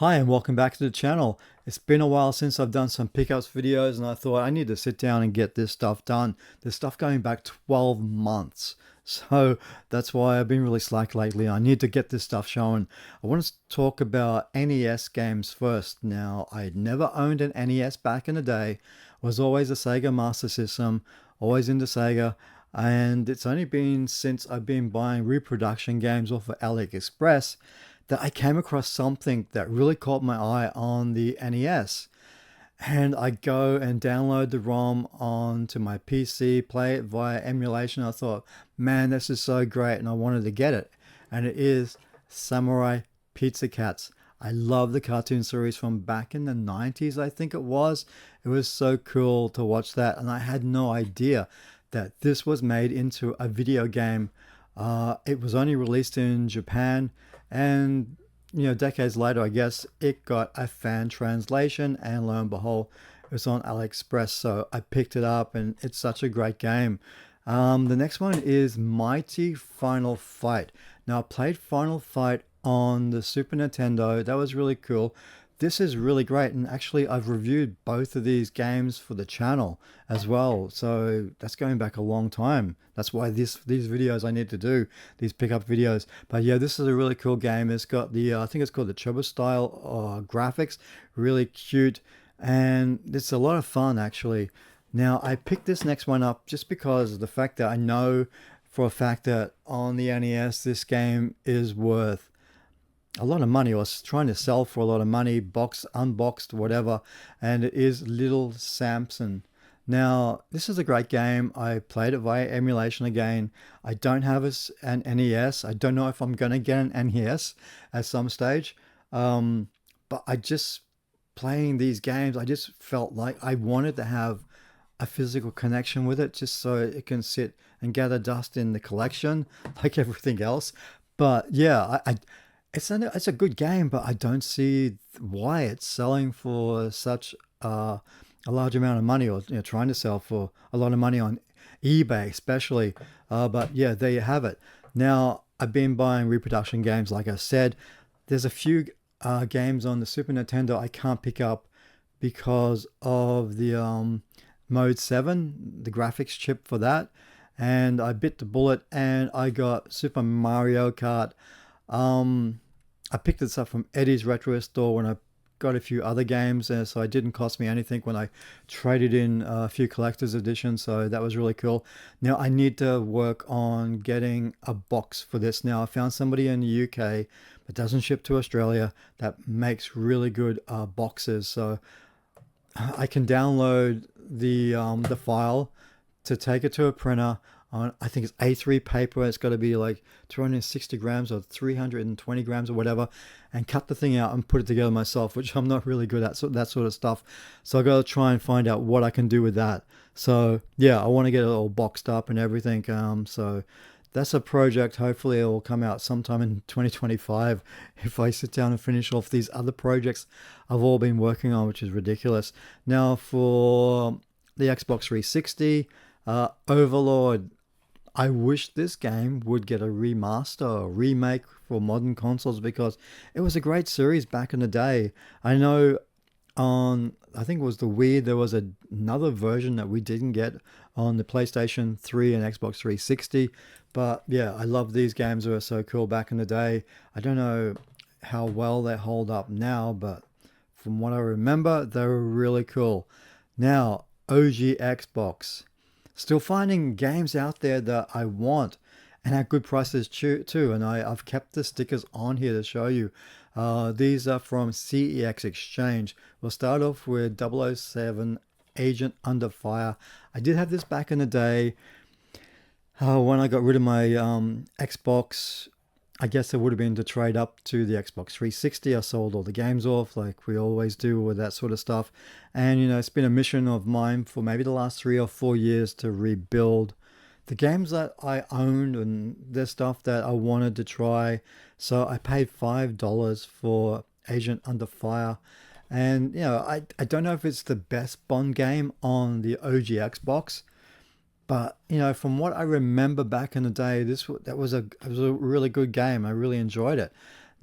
Hi and welcome back to the channel. It's been a while since I've done some pickups videos and I thought I need to sit down and get this stuff done. This stuff going back 12 months. So that's why I've been really slack lately. I need to get this stuff shown. I want to talk about NES games first. Now, I never owned an NES back in the day. Was always a Sega Master System, always into Sega. And it's only been since I've been buying reproduction games off of AliExpress that I came across something that really caught my eye on the NES. And I go and download the ROM onto my PC, play it via emulation. I thought, man, this is so great, and I wanted to get it. And it is Samurai Pizza Cats. I love the cartoon series from back in the 90s, I think it was. It was so cool to watch that, and I had no idea that this was made into a video game. It was only released in Japan, and decades later, I guess it got a fan translation, and lo and behold, it was on AliExpress. So I picked it up, and it's such a great game. The next one is Mighty Final Fight. Now, I played Final Fight on the Super Nintendo. That was really cool. This is really great, and actually I've reviewed both of these games for the channel as well, so that's going back a long time. That's why these videos I need to do, these pickup videos. But yeah, this is a really cool game. It's got the I think it's called the Turbo style graphics, really cute, and it's a lot of fun actually. Now, I picked this next one up just because of the fact that I know for a fact that on the NES this game is worth a lot of money, or trying to sell for a lot of money, box, unboxed, whatever, and it is Little Samson. Now, this is a great game. I played it via emulation again. I don't have an NES. I don't know if I'm going to get an NES at some stage. But I just, playing these games, I just felt like I wanted to have a physical connection with it just so it can sit and gather dust in the collection like everything else. But yeah, it's a good game, but I don't see why it's selling for such a large amount of money, or trying to sell for a lot of money on eBay, especially. But yeah, there you have it. Now, I've been buying reproduction games, like I said. There's a few games on the Super Nintendo I can't pick up because of the Mode 7, the graphics chip for that. And I bit the bullet and I got Super Mario Kart. I picked this up from Eddie's Retro Store when I got a few other games, so it didn't cost me anything when I traded in a few collector's editions, so that was really cool. Now, I need to work on getting a box for this. Now, I found somebody in the UK that doesn't ship to Australia that makes really good boxes, so I can download the file to take it to a printer on, I think it's A3 paper. It's got to be like 260 grams or 320 grams or whatever, and cut the thing out and put it together myself, which I'm not really good at, so that sort of stuff. So I got to try and find out what I can do with that. So yeah, I want to get it all boxed up and everything. So that's a project. Hopefully it will come out sometime in 2025 if I sit down and finish off these other projects I've all been working on, which is ridiculous. Now, for the Xbox 360, Overlord, I wish this game would get a remaster or remake for modern consoles because it was a great series back in the day. I know on, I think it was the Wii, there was another version that we didn't get on the PlayStation 3 and Xbox 360. But yeah, I love these games. They were so cool back in the day. I don't know how well they hold up now, but from what I remember, they were really cool. Now, OG Xbox. Still finding games out there that I want and at good prices too. And I've kept the stickers on here to show you. These are from CEX Exchange. We'll start off with 007 Agent Under Fire. I did have this back in the day when I got rid of my Xbox. I guess it would have been to trade up to the Xbox 360. I sold all the games off like we always do with that sort of stuff. And, it's been a mission of mine for maybe the last 3 or 4 years to rebuild the games that I owned and the stuff that I wanted to try. So I paid $5 for Agent Under Fire. And, I don't know if it's the best Bond game on the OG Xbox. But from what I remember back in the day, it was a really good game. I really enjoyed it.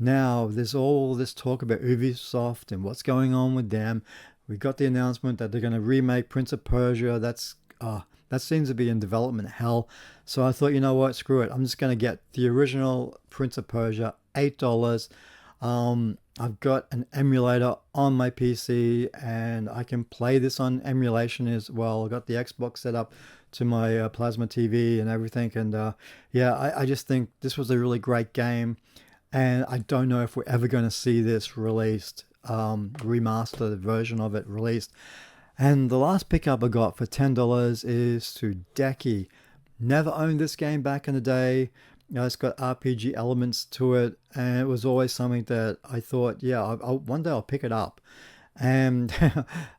Now there's all this talk about Ubisoft and what's going on with them. We got the announcement that they're going to remake Prince of Persia. That seems to be in development hell. So I thought, you know what, screw it. I'm just going to get the original Prince of Persia, $8. I've got an emulator on my PC and I can play this on emulation as well. I got the Xbox set up to my plasma TV and everything. And yeah, I just think this was a really great game. And I don't know if we're ever going to see this released, remastered version of it released. And the last pickup I got for $10 is to Decky. Never owned this game back in the day. You know, it's got RPG elements to it, and it was always something that I thought, yeah, one day I'll pick it up. And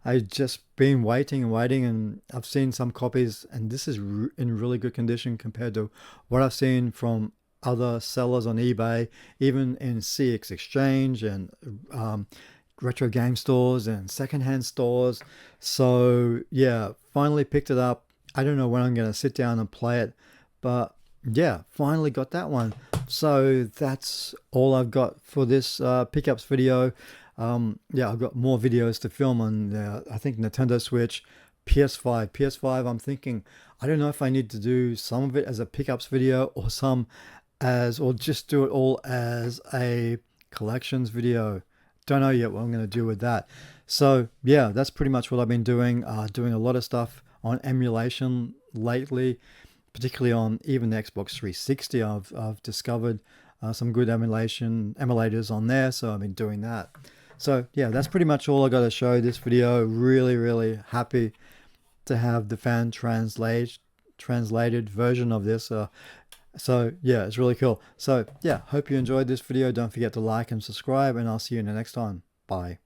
I've just been waiting and waiting, and I've seen some copies, and this is in really good condition compared to what I've seen from other sellers on eBay, even in CX Exchange and retro game stores and secondhand stores. So yeah, finally picked it up. I don't know when I'm going to sit down and play it, but yeah, finally got that one. So that's all I've got for this pickups video. Yeah, I've got more videos to film on, I think, Nintendo Switch, PS5. PS5, I'm thinking, I don't know if I need to do some of it as a pickups video or or just do it all as a collections video. Don't know yet what I'm going to do with that. So yeah, that's pretty much what I've been doing. Doing a lot of stuff on emulation lately, particularly on even the Xbox 360. I've discovered some good emulators on there, so I've been doing that. So yeah, that's pretty much all I got to show this video. Really happy to have the fan translated version of this. So yeah, it's really cool. So yeah, hope you enjoyed this video. Don't forget to like and subscribe, and I'll see you in the next time. Bye.